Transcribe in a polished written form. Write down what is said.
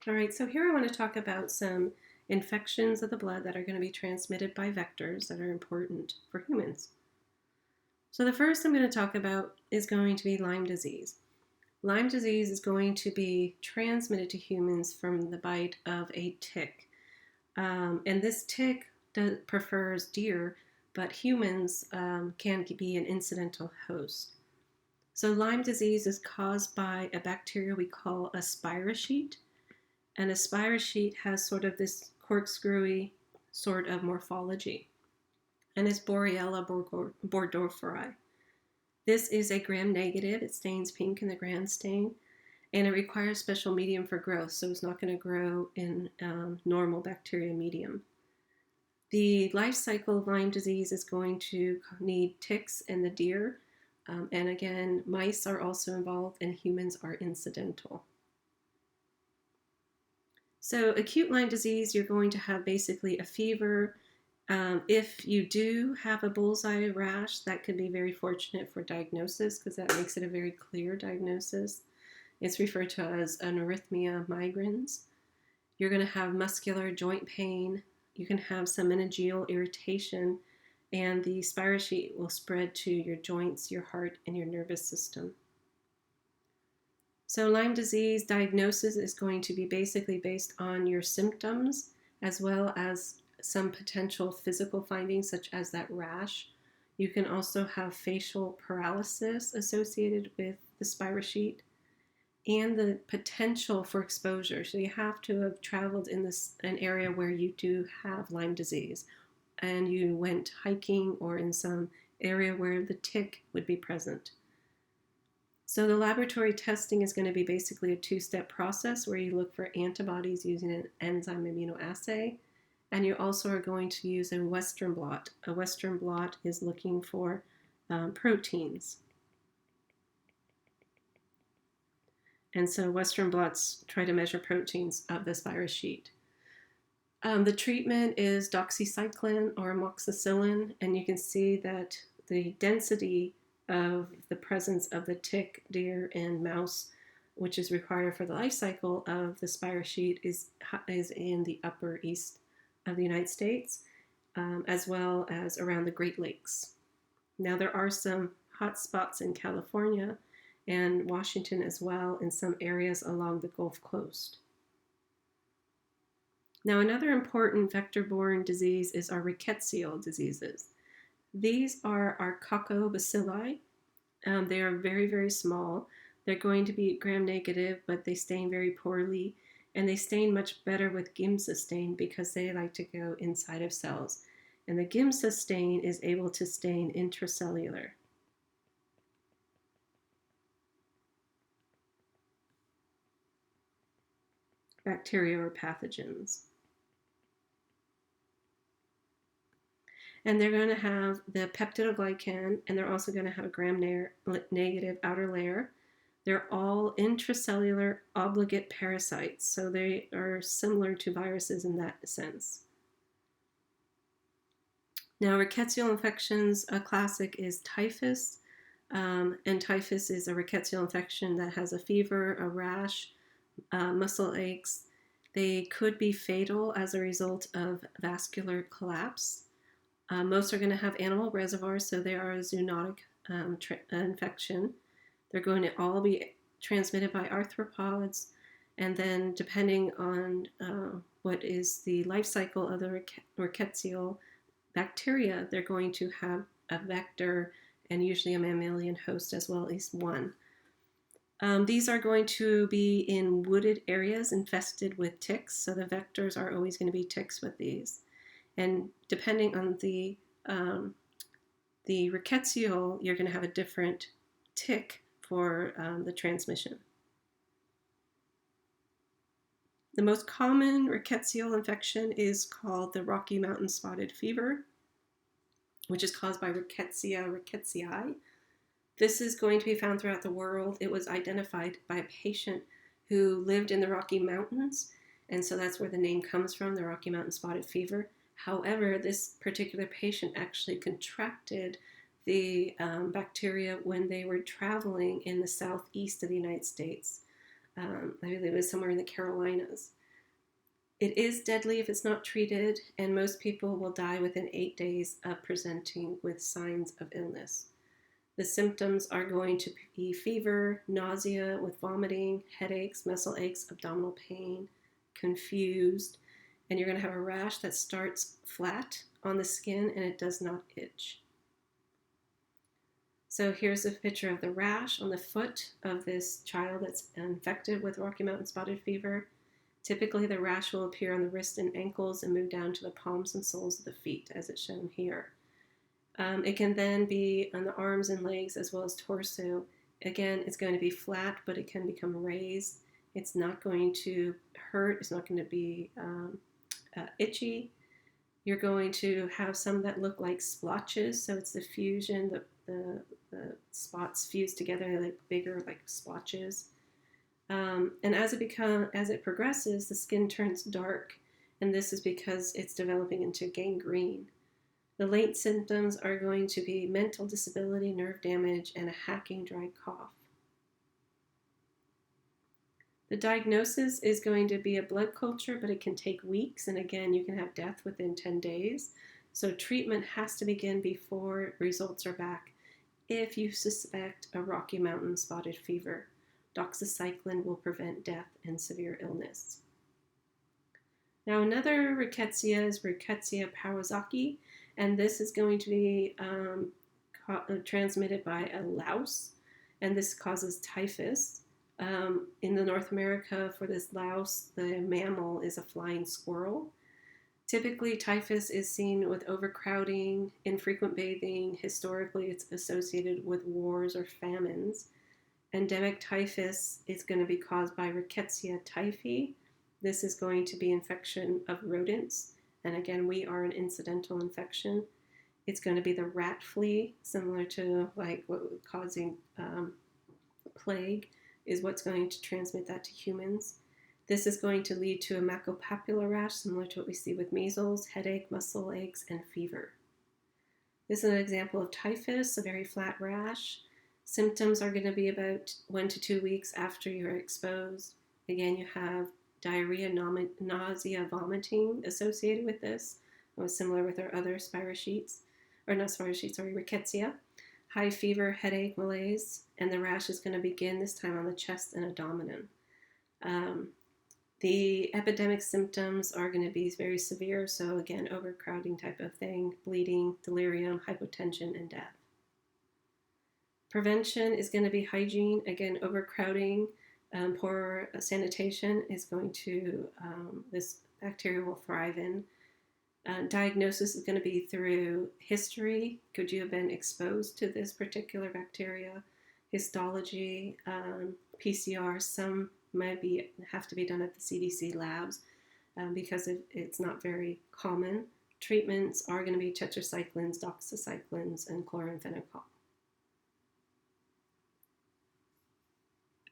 All right, so here I want to talk about some infections of the blood that are going to be transmitted by vectors that are important for humans. So the first I'm going to talk about is going to be Lyme disease. Lyme disease is going to be transmitted to humans from the bite of a tick. And this tick prefers deer, but humans can be an incidental host. So Lyme disease is caused by a bacteria we call a spirochete. And a spirochete has sort of this corkscrewy sort of morphology, and it's Borrelia burgdorferi. This is a gram-negative. It stains pink in the gram stain, and it requires special medium for growth, so it's not going to grow in normal bacteria medium. The life cycle of Lyme disease is going to need ticks and the deer, and again, mice are also involved, and humans are incidental. So acute Lyme disease, you're going to have basically a fever. If you do have a bullseye rash, that could be very fortunate for diagnosis because that makes it a very clear diagnosis. It's referred to as anorrhythmia migrans. You're going to have muscular joint pain. You can have some meningeal irritation, and the spirochete will spread to your joints, your heart, and your nervous system. So Lyme disease diagnosis is going to be basically based on your symptoms as well as some potential physical findings such as that rash. You can also have facial paralysis associated with the spirochete and the potential for exposure. So you have to have traveled in an area where you do have Lyme disease and you went hiking or in some area where the tick would be present. So the laboratory testing is going to be basically a two-step process where you look for antibodies using an enzyme immunoassay, and you also are going to use a Western blot. A Western blot is looking for proteins. And so Western blots try to measure proteins of the spirochete. The treatment is doxycycline or amoxicillin, and you can see that the density of the presence of the tick, deer, and mouse, which is required for the life cycle of the spirochete, is in the upper east of the United States, as well as around the Great Lakes. Now there are some hot spots in California and Washington as well, in some areas along the Gulf Coast. Now another important vector-borne disease is our rickettsial diseases. These are our Cocabacilli. They are very, very small. They're going to be gram-negative, but they stain very poorly, and they stain much better with Giemsa stain because they like to go inside of cells. And the Giemsa stain is able to stain intracellular. Bacteria or pathogens. And they're going to have the peptidoglycan, and they're also going to have a gram-negative outer layer. They're all intracellular obligate parasites, so they are similar to viruses in that sense. Now, rickettsial infections, a classic is typhus, and typhus is a rickettsial infection that has a fever, a rash, muscle aches. They could be fatal as a result of vascular collapse. Most are going to have animal reservoirs, so they are a zoonotic infection. They're going to all be transmitted by arthropods, and then depending on what is the life cycle of the rickettsial bacteria, they're going to have a vector and usually a mammalian host as well, at least one. These are going to be in wooded areas infested with ticks, so the vectors are always going to be ticks with these. And depending on the rickettsial, you're going to have a different tick for the transmission. The most common rickettsial infection is called the Rocky Mountain Spotted Fever, which is caused by Rickettsia rickettsii. This is going to be found throughout the world. It was identified by a patient who lived in the Rocky Mountains, and so that's where the name comes from, the Rocky Mountain Spotted Fever. However, this particular patient actually contracted the bacteria when they were traveling in the southeast of the United States. I believe it was somewhere in the Carolinas. It is deadly if it's not treated, and most people will die within 8 days of presenting with signs of illness. The symptoms are going to be fever, nausea with vomiting, headaches, muscle aches, abdominal pain, confused, and you're going to have a rash that starts flat on the skin and it does not itch. So here's a picture of the rash on the foot of this child that's infected with Rocky Mountain spotted fever. Typically, the rash will appear on the wrists and ankles and move down to the palms and soles of the feet, as it's shown here. It can then be on the arms and legs as well as torso. Again, it's going to be flat, but it can become raised. It's not going to hurt. It's not going to be itchy. You're going to have some that look like splotches. So it's the fusion, the spots fuse together, they're like bigger, like splotches. And as it progresses, the skin turns dark, and this is because it's developing into gangrene. The late symptoms are going to be mental disability, nerve damage, and a hacking, dry cough. The diagnosis is going to be a blood culture, but it can take weeks, and again, you can have death within 10 days. So treatment has to begin before results are back if you suspect a Rocky Mountain spotted fever. Doxycycline will prevent death and severe illness. Now, another rickettsia is Rickettsia prowazekii, and this is going to be transmitted by a louse, and this causes typhus. In the North America, for this louse, the mammal is a flying squirrel. Typically, typhus is seen with overcrowding, infrequent bathing. Historically, it's associated with wars or famines. Endemic typhus is going to be caused by Rickettsia typhi. This is going to be infection of rodents. And again, we are an incidental infection. It's going to be the rat flea, similar to like what was causing plague, is what's going to transmit that to humans. This is going to lead to a macropapular rash, similar to what we see with measles, headache, muscle aches, and fever. This is an example of typhus, a very flat rash. Symptoms are going to be about 1 to 2 weeks after you're exposed. Again, you have diarrhea, nausea, vomiting associated with this. It was similar with our other rickettsia. High fever, headache, malaise, and the rash is going to begin this time on the chest and abdomen. The epidemic symptoms are going to be very severe, so again, overcrowding type of thing, bleeding, delirium, hypotension, and death. Prevention is going to be hygiene. Again, overcrowding, poor sanitation is going to, this bacteria will thrive in. Diagnosis is going to be through history. Could you have been exposed to this particular bacteria? Histology, PCR, some might have to be done at the CDC labs because it's not very common. Treatments are going to be tetracyclines, doxycyclines, and chloramphenicol.